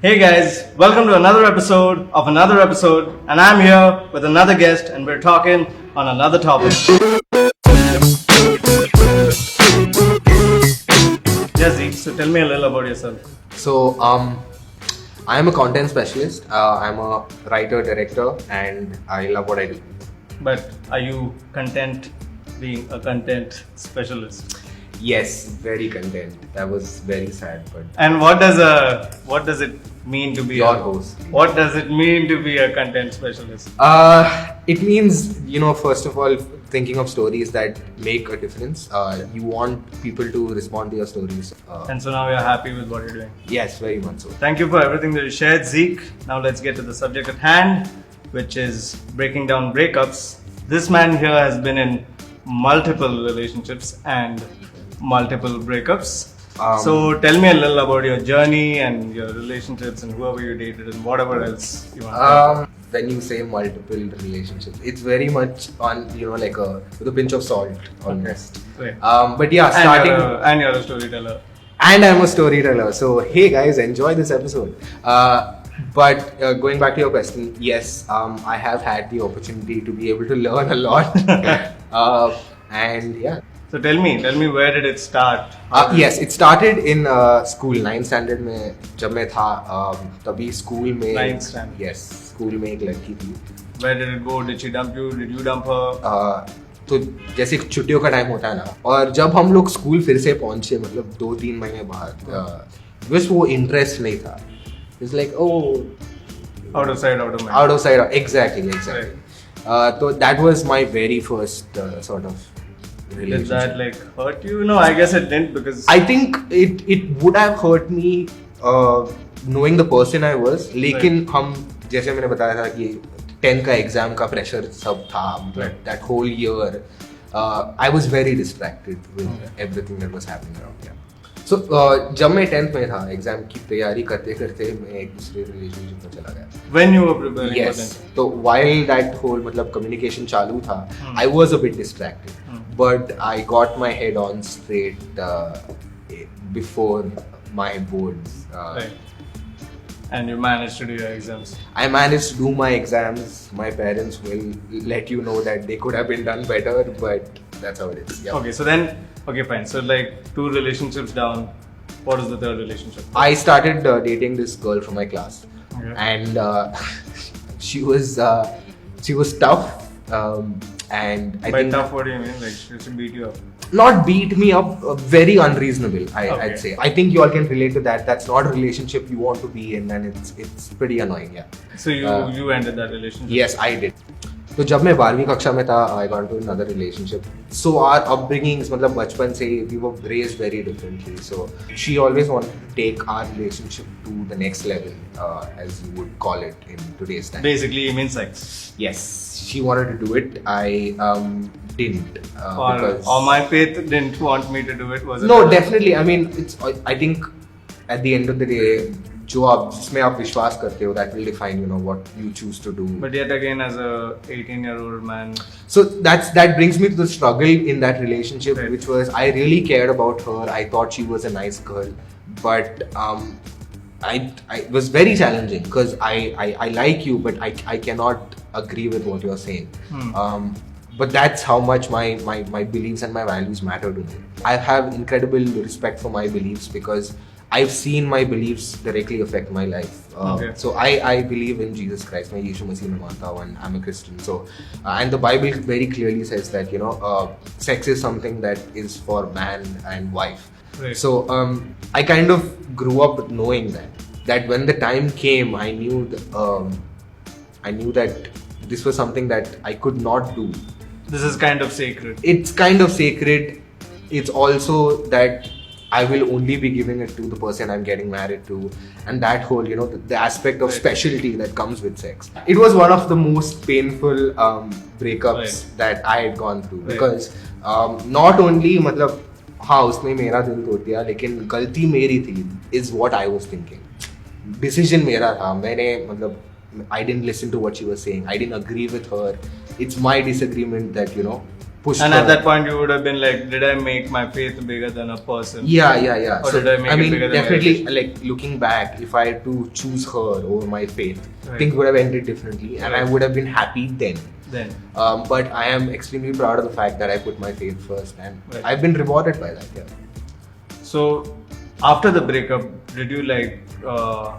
Hey guys, welcome to another episode of another episode, and I'm here with another guest, and we're talking on another topic. Yeah, Zeke, so tell me a little about yourself. So, I'm a content specialist. I'm a writer, director, and I love what I do. But are you content being a content specialist? Yes, very content. That was very sad, but And what does it mean to be your host. What does it mean to be a content specialist? It means, first of all, thinking of stories that make a difference. You want people to respond to your stories. And so now you're happy with what you're doing. Yes, very much so. Thank you for everything that you shared, Zeke. Now let's get to the subject at hand, which is breaking down breakups. This man here has been in multiple relationships and multiple breakups. So tell me a little about your journey and your relationships and whoever you dated and whatever else you want to talk about. When you say multiple relationships, it's very much on, like with a pinch of salt, almost. Okay. But yeah, starting... And you're a storyteller. And I'm a storyteller. So, hey guys, enjoy this episode. But going back to your question, yes, I have had the opportunity to be able to learn a lot. And yeah. So tell me, where did it start? Yes, it started in school, 9th standard में जब मैं था तभी school में 9th standard. Yes, school में एक लड़की थी. Where did it go? Did she dump you? Did you dump her? तो जैसे छुट्टियों का टाइम होता है ना, और जब हम लोग स्कूल फिर से पहुंचे, मतलब 2-3 महीने बाद, बस वो इंटरेस्ट नहीं था. It's like, oh, out of sight, out of mind. Out of sight, exactly. So that was my very first sort of relationship. Did that hurt you? No, I guess it didn't, because I think it would have hurt me knowing the person I was. लेकिन हम जैसे मैंने बताया था कि 10th का exam का pressure सब था, मतलब that whole year I was very distracted with everything that was happening around. Yeah. So जब मैं 10th में था, एग्जाम की तैयारी करते करते मैं एक दूसरे रिलेशनशिप में चला गया. When you were preparing for yes. them. तो while that whole मतलब communication चालू था, I was a bit distracted. But I got my head on straight before my boards. Right. And you managed to do your exams. I managed to do my exams. My parents will let you know that they could have been done better, but that's how it is. Yeah. Okay, so fine. So 2 relationships down, what was the 3rd relationship? I started dating this girl from my class, and she was tough. And I think tough, what do you mean? She should beat you up? Not beat me up, very unreasonable. I'd say. I think you all can relate to that. That's not a relationship you want to be in, and it's pretty annoying. Yeah. So you ended that relationship? Yes, I did. तो जब मैं 12वीं कक्षा में था, I got into another relationship. So our upbringings, मतलब बचपन से we were raised very differently. So she always wanted to take our relationship to the next level, as you would call it in today's time. Basically, you mean sex? Yes, she wanted to do it. I didn't. Or my faith didn't want me to do it. Was it? No, definitely. I mean, I think at the end of the day, जो आप जिसमें आप विश्वास करते हो, that will define what you choose to do. But yet again, as a 18-year-old man, so that brings me to the struggle in that relationship, right. Which was, I really cared about her. I thought she was a nice girl, but I was very challenging because I like you, but I cannot agree with what you're saying. But that's how much my beliefs and my values matter to me. I have incredible respect for my beliefs because I've seen my beliefs directly affect my life. So I believe in Jesus Christ. मैं यीशु मसीह में मानता हूँ, and I'm a Christian. So and the Bible very clearly says that sex is something that is for man and wife. Right. So I kind of grew up knowing that when the time came, I knew that this was something that I could not do. This is kind of sacred. It's kind of sacred. It's also that I will only be giving it to the person I'm getting married to, and that whole, the aspect of specialty that comes with sex. It was one of the most painful breakups that I had gone through, because not only, मतलब हाँ उसने मेरा दिल तोड़ दिया, लेकिन गलती मेरी थी, is what I was thinking. Decision मेरा था, मैंने मतलब I didn't listen to what she was saying. I didn't agree with her. It's my disagreement that pushed And her. at that point, you would have been like, did I make my faith bigger than a person? Yeah. Or did I make it bigger than definitely, my like looking back, if I had to choose her over my faith, Right. things would have ended differently, and I Right. would have been happy then. Then. But I am extremely proud of the fact that I put my faith first, and Right. I've been rewarded by that. Yeah. So, after the breakup, did you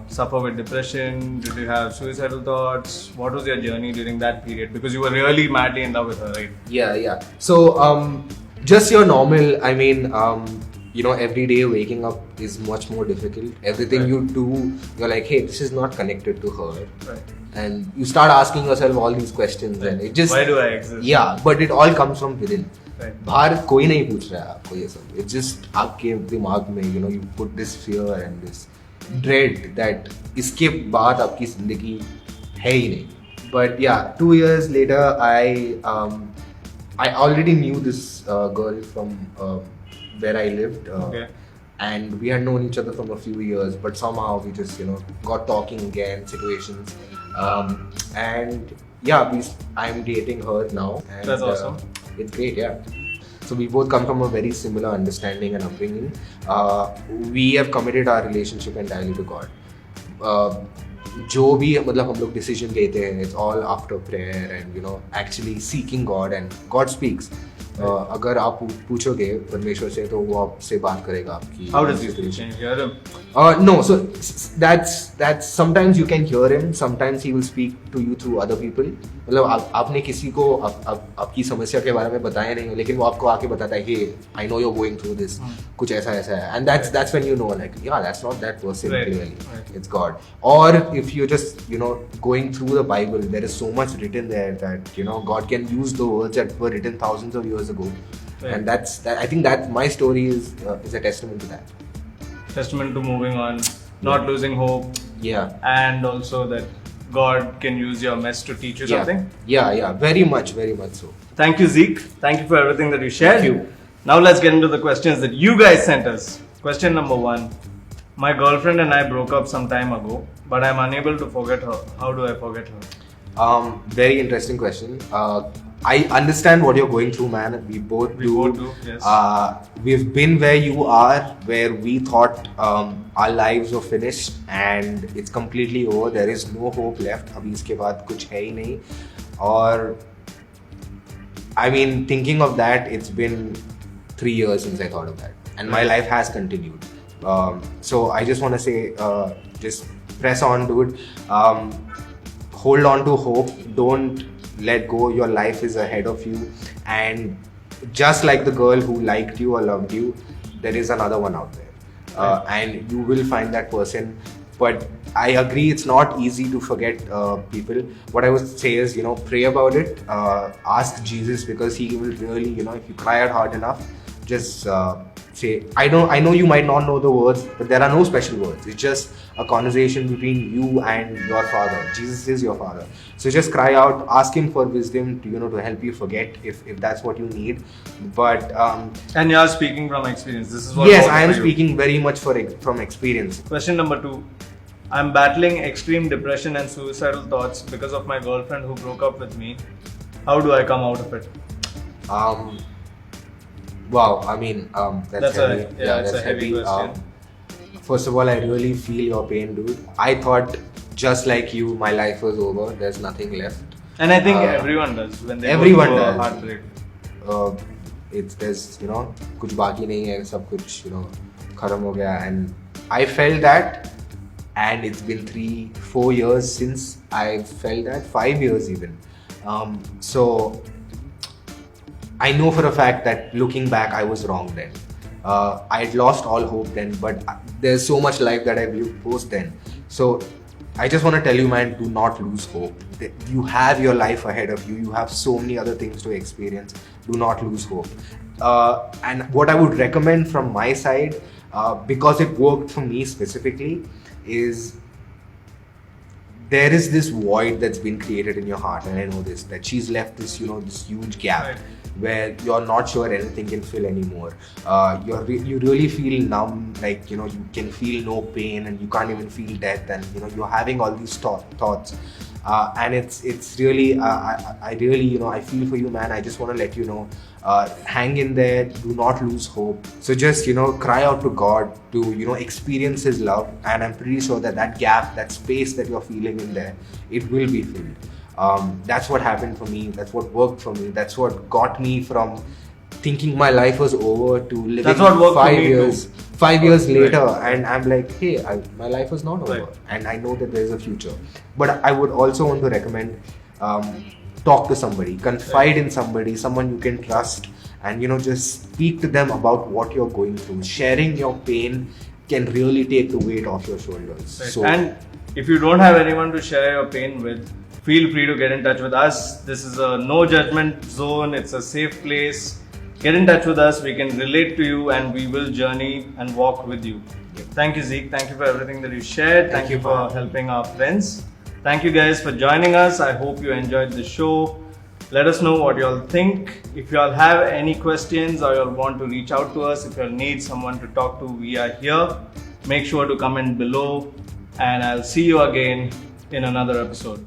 suffer with depression? Did you have suicidal thoughts? What was your journey during that period? Because you were really madly in love with her, right? Yeah. So, just your normal, every day waking up is much more difficult. Everything Right. you do, you're like, hey, this is not connected to her. Right. And you start asking yourself all these questions, and it just. Why do I exist? Yeah, but it all comes from within. Right. बाहर कोई नहीं पूछ रहा है आपको ये सब. It's just आपके दिमाग में, you put this fear and this dread that इसके बाद आपकी जिंदगी है ही नहीं. But yeah, 2 years later, I already knew this girl from where I lived. Okay. And we had known each other from a few years, but somehow we just got talking again, situations, and yeah, I'm dating her now. And, That's awesome. It's great, yeah. So we both come from a very similar understanding and upbringing. We have committed our relationship entirely to God. जो भी मतलब हम लोग decision लेते हैं, it's all after prayer and actually seeking God, and God speaks. अगर आप पूछोगे परमेश्वर से तो वो आपसे बात करेगा आपकी. How does he speak? Can you hear him? No, so that's sometimes you can hear him, sometimes he will speak to you through other people. मतलब आपने किसी को आपकी समस्या के बारे में बताया नहीं, लेकिन वो आपको आके बताता है, hey, I know you're going through this, कुछ ऐसा है, and that's when you know, like, yeah, that's not that person clearly, it's God. Or if you're just going through the Bible, there is so much written there that God can use the words that were written thousands of years ago, and I think that my story is a testament to that. Testament to moving on, not losing hope. Yeah. And also that God can use your mess to teach you something. Yeah, very much so. Thank you, Zeke. Thank you for everything that you shared. Thank you. Now let's get into the questions that you guys sent us. Question number 1. My girlfriend and I broke up some time ago, but I'm unable to forget her. How do I forget her? Very interesting question. I understand what you're going through, man. We both do. Yes. We've been where you are, where we thought our lives were finished and it's completely over. There is no hope left. अभी इसके बाद कुछ है ही नहीं. और I mean, thinking of that, it's been 3 years since I thought of that, and my life has continued. So I just want to say, just press on, dude. Hold on to hope. Don't let go. Your life is ahead of you, and just like the girl who liked you or loved you, there is another one out there, and you will find that person. But I agree, it's not easy to forget people. What I would say is, pray about it. Ask Jesus, because He will really, if you cry out hard enough, just say, I know you might not know the words, but there are no special words. It's just a conversation between you and your Father. Jesus is your Father. So just cry out, ask Him for wisdom to help you forget if that's what you need. But and you're speaking from experience. This is what. Yes, I am speaking very much from experience. Question number 2. I'm battling extreme depression and suicidal thoughts because of my girlfriend who broke up with me. How do I come out of it? Wow, I mean, that's heavy. That's a heavy question. First of all, I really feel your pain, dude. I thought, just like you, my life was over. There's nothing left. And I think everyone does when they everyone go through does. a heartbreak. There's कुछ बाकी नहीं है, सब कुछ खत्म हो गया, and I felt that, and it's been 3-4 years since I felt that, 5 years even. So I know for a fact that looking back, I was wrong then. I had lost all hope then, but there's so much life that I've lived post then. So I just want to tell you, man, do not lose hope. You have your life ahead of you. You have so many other things to experience. Do not lose hope. And what I would recommend from my side, because it worked for me specifically, is there is this void that's been created in your heart, and I know this, that she's left this, this huge gap. Right. Where you're not sure anything can fill anymore. You really feel numb, like you can feel no pain, and you can't even feel death, and you're having all these thoughts. And it's really I really, you know, I feel for you, man. I just want to let you know, hang in there, do not lose hope. So just, you know, cry out to God to, you know, experience His love, and I'm pretty sure that that gap, that space that you're feeling in there, it will be filled. That's what happened for me. That's what worked for me. That's what got me from thinking my life was over to living That's what worked for 5 me years. too. 5 years later, Right. and I'm like, hey, my life was not over, Right. and I know that there's a future. But I would also want to recommend, talk to somebody, confide in somebody, someone you can trust, and, you know, just speak to them about what you're going through. Sharing your pain can really take the weight off your shoulders. Right. So, And if you don't have anyone to share your pain with, feel free to get in touch with us. This is a no judgment zone. It's a safe place. Get in touch with us. We can relate to you, and we will journey and walk with you. Thank you, Zeke. Thank you for everything that you shared. Thank you for helping our friends. Thank you guys for joining us. I hope you enjoyed the show. Let us know what you all think. If you all have any questions or you all want to reach out to us, if you all need someone to talk to, we are here. Make sure to comment below, and I'll see you again in another episode.